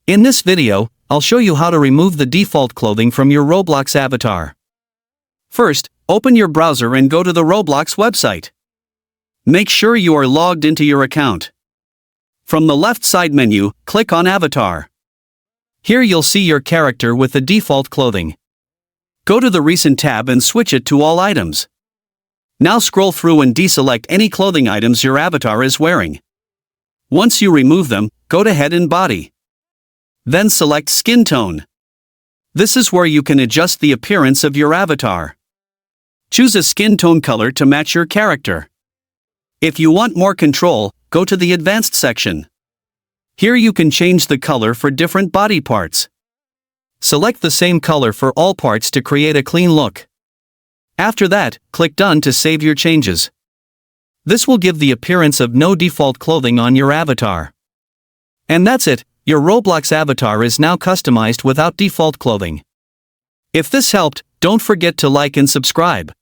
In this video, I'll show you how to remove the default clothing from your Roblox avatar. First, open your browser and go to the Roblox website. Make sure you are logged into your account. From the left side menu, click on Avatar. Here you'll see your character with the default clothing. Go to the Recent tab and switch it to All Items. Now scroll through and deselect any clothing items your avatar is wearing. Once you remove them, go to Head and Body. Then select Skin Tone. This is where you can adjust the appearance of your avatar. Choose a skin tone color to match your character. If you want more control, go to the Advanced section. Here you can change the color for different body parts. Select the same color for all parts to create a clean look. After that, click Done to save your changes. This will give the appearance of no default clothing on your avatar. And that's it, your Roblox avatar is now customized without default clothing. If this helped, don't forget to like and subscribe.